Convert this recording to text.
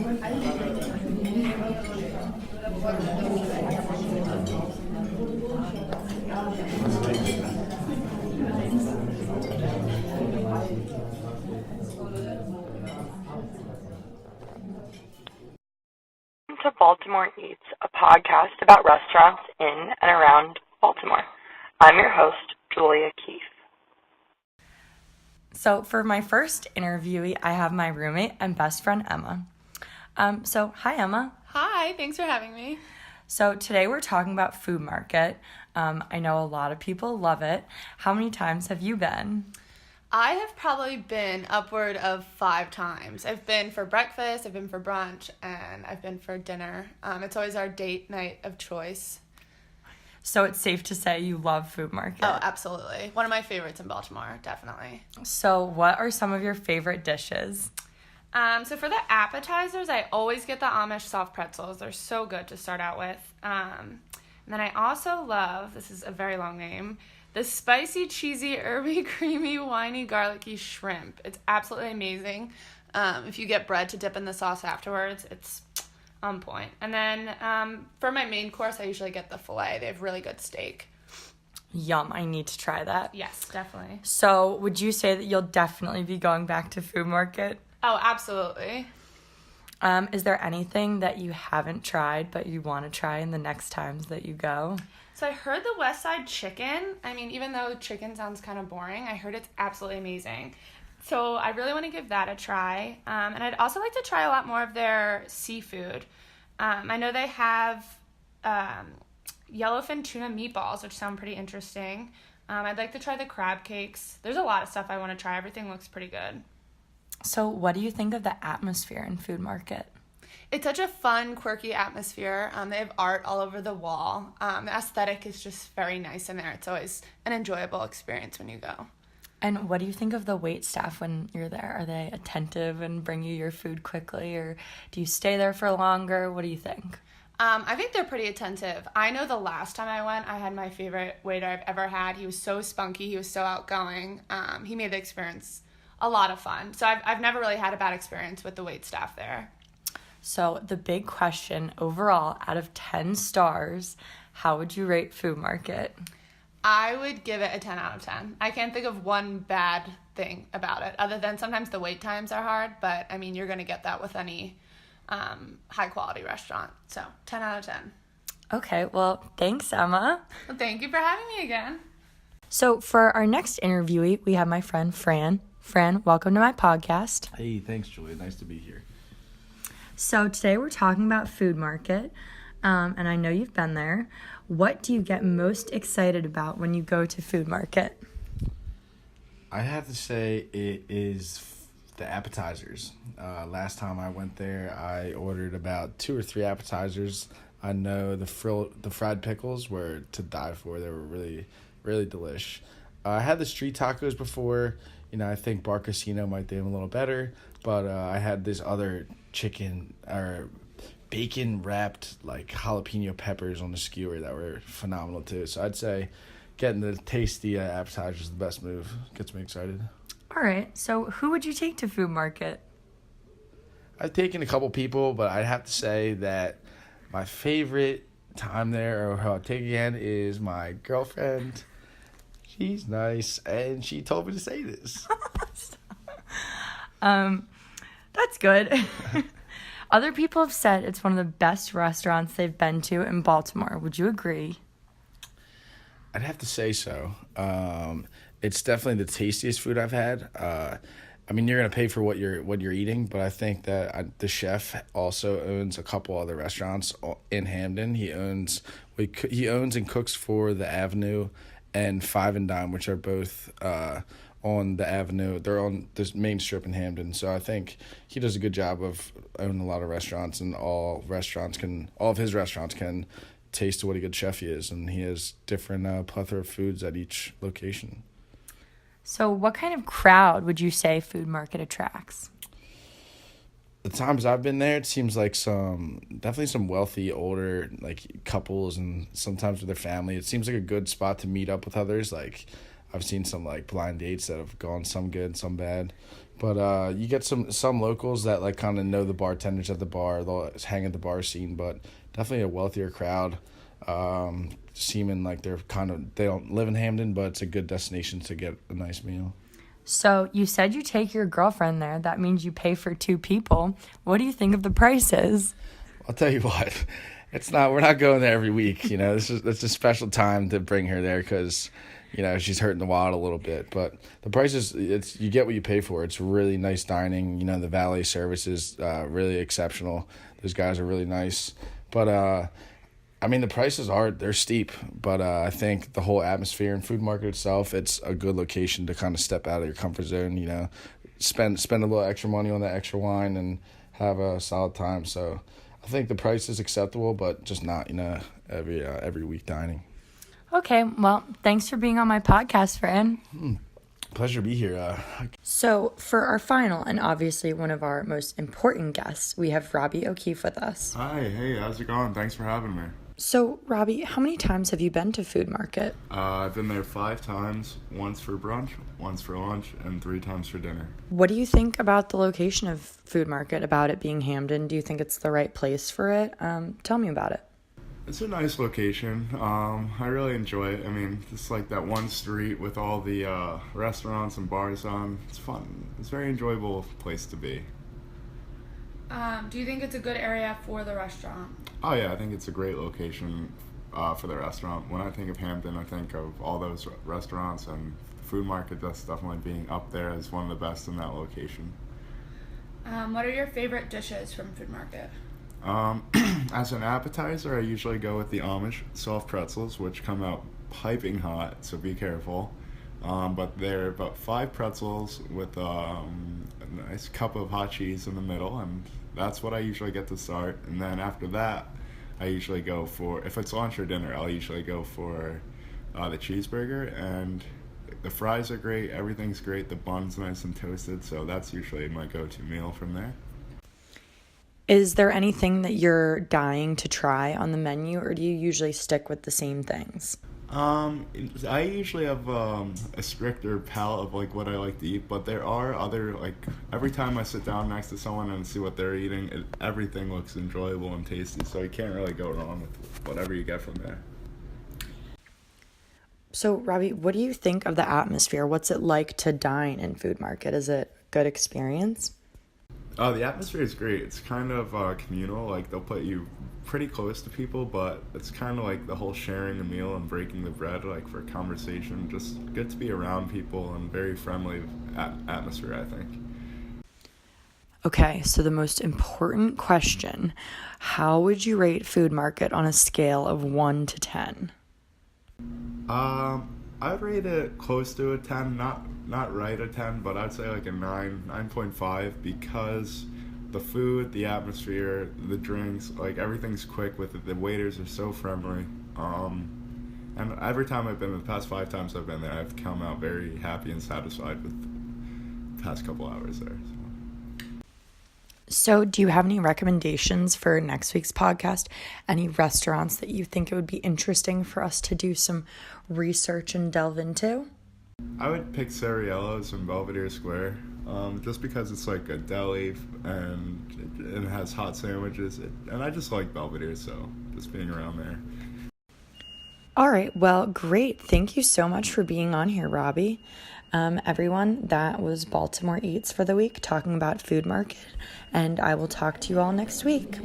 To Baltimore Eats, a podcast about restaurants in and around Baltimore. I'm your host, Julia Keefe. So for my first interviewee, I have my roommate and best friend, Emma. Hi, Emma. Hi, thanks for having me. So today we're talking about Food Market. I know a lot of people love it. How many times have you been? I have probably been upward of 5 times. I've been for breakfast, I've been for brunch, and I've been for dinner. It's always our date night of choice. So it's safe to say you love Food Market. Oh, absolutely. One of my favorites in Baltimore, definitely. So what are some of your favorite dishes? So for the appetizers, I always get the Amish soft pretzels. They're so good to start out with. And then I also love, this is a very long name, the spicy, cheesy, herby, creamy, winey, garlicky shrimp. It's absolutely amazing. If you get bread to dip in the sauce afterwards, it's on point. And then for my main course, I usually get the filet. They have really good steak. Yum, I need to try that. Yes, definitely. So would you say that you'll definitely be going back to Food Market? Oh, absolutely. Is there anything that you haven't tried but you want to try in the next times that you go? So I heard the West Side chicken. I mean, even though chicken sounds kind of boring, I heard it's absolutely amazing. So I really want to give that a try. And I'd also like to try a lot more of their seafood. I know they have yellowfin tuna meatballs, which sound pretty interesting. I'd like to try the crab cakes. There's a lot of stuff I want to try. Everything looks pretty good. So what do you think of the atmosphere in Food Market? It's such a fun, quirky atmosphere. They have art all over the wall. The aesthetic is just very nice in there. It's always an enjoyable experience when you go. And what do you think of the wait staff when you're there? Are they attentive and bring you your food quickly, or do you stay there for longer? What do you think? I think they're pretty attentive. I know the last time I went, I had my favorite waiter I've ever had. He was so spunky. He was so outgoing. He made the experience a lot of fun. So I've never really had a bad experience with the wait staff there. So the big question overall, out of 10 stars, how would you rate Food Market? I would give it a 10 out of 10. I can't think of one bad thing about it, other than sometimes the wait times are hard, but I mean, you're going to get that with any high quality restaurant. So 10 out of 10. Okay, well, thanks, Emma. Well, thank you for having me again. So for our next interviewee, we have my friend Fran. Fran, welcome to my podcast. Hey, thanks, Julia. Nice to be here. So today we're talking about Food Market, and I know you've been there. What do you get most excited about when you go to Food Market? I have to say it is the appetizers. Last time I went there, I ordered about 2 or 3 appetizers. I know the fried pickles were to die for. They were really, really delish. I had the street tacos before. I think Bar Casino might do them a little better, but I had this other chicken or bacon wrapped like jalapeno peppers on the skewer that were phenomenal too. So I'd say getting the tasty appetizers is the best move. Gets me excited. All right. So who would you take to Food Market? I've taken a couple people, but I'd have to say that my favorite time there, or who I'll take again, is my girlfriend. She's nice, and she told me to say this. That's good. Other people have said it's one of the best restaurants they've been to in Baltimore. Would you agree? I'd have to say so. It's definitely the tastiest food I've had. I mean, you're gonna pay for what you're eating, but I think that the chef also owns a couple other restaurants in Hamden. He owns and cooks for the Avenue and Five and Dime, which are both on the Avenue. They're on this main strip in Hamden. So I think he does a good job of owning a lot of restaurants, and all of his restaurants can taste what a good chef he is, and he has different plethora of foods at each location. So what kind of crowd would you say Food Market attracts? The times I've been there, it seems like definitely some wealthy older like couples, and sometimes with their family. It seems like a good spot to meet up with others. Like I've seen some like blind dates that have gone some good, some bad, But you get some locals that like kind of know the bartenders at the bar. They'll hang at the bar scene, but definitely a wealthier crowd. Seeming like they don't live in Hamden, but it's a good destination to get a nice meal. So you said you take your girlfriend there. That means you pay for 2 people. What do you think of the prices? I'll tell you what, we're not going there every week. It's a special time to bring her there because, she's hurting the wallet a little bit. But the prices, you get what you pay for. It's really nice dining. The valet service is really exceptional. Those guys are really nice. But the prices they're steep, but I think the whole atmosphere and food market itself, it's a good location to kind of step out of your comfort zone, spend a little extra money on that extra wine and have a solid time. So I think the price is acceptable, but just not, every week dining. Okay, well, thanks for being on my podcast, Fran. Pleasure to be here. So for our final and obviously one of our most important guests, we have Robbie O'Keefe with us. Hi, hey, how's it going? Thanks for having me. So, Robbie, how many times have you been to Food Market? I've been there 5 times, once for brunch, once for lunch, and 3 times for dinner. What do you think about the location of Food Market, about it being Hamden? Do you think it's the right place for it? Tell me about it. It's a nice location. I really enjoy it. Just like that one street with all the restaurants and bars on. It's fun. It's a very enjoyable place to be. Do you think it's a good area for the restaurant? Oh yeah, I think it's a great location for the restaurant. When I think of Hampton, I think of all those restaurants, and the Food Market that's definitely being up there as one of the best in that location. What are your favorite dishes from Food Market? As an appetizer, I usually go with the Amish soft pretzels, which come out piping hot, so be careful. But they're about 5 pretzels with a nice cup of hot cheese in the middle, and that's what I usually get to start. And then after that, I usually go for, if it's lunch or dinner, I'll usually go for the cheeseburger, and the fries are great, everything's great, the bun's nice and toasted, so that's usually my go-to meal from there. Is there anything that you're dying to try on the menu, or do you usually stick with the same things? I usually have a stricter palate of like what I like to eat, but there are other, like, every time I sit down next to someone and see what they're eating, everything looks enjoyable and tasty, so you can't really go wrong with whatever you get from there. So, Robbie, what do you think of the atmosphere? What's it like to dine in Food Market? Is it a good experience? Oh, the atmosphere is great. It's kind of communal. Like, they'll put you pretty close to people, but it's kind of like the whole sharing a meal and breaking the bread, like, for conversation. Just good to be around people and very friendly atmosphere, I think. Okay, so the most important question, how would you rate Food Market on a scale of 1 to 10? I'd rate it close to a 10, not right a 10, but I'd say like a 9.5, because the food, the atmosphere, the drinks, like, everything's quick with it. The waiters are so friendly. And every time I've been, the past 5 times I've been there, I've come out very happy and satisfied with the past couple hours there. So do you have any recommendations for next week's podcast? Any restaurants that you think it would be interesting for us to do some research and delve into? I would pick Ceriello's in Belvedere Square, just because it's like a deli and it has hot sandwiches, and I just like Belvedere, so just being around there. All right, well, great. Thank you so much for being on here, Robbie. Everyone, that was Baltimore Eats for the week, talking about Food Market, and I will talk to you all next week.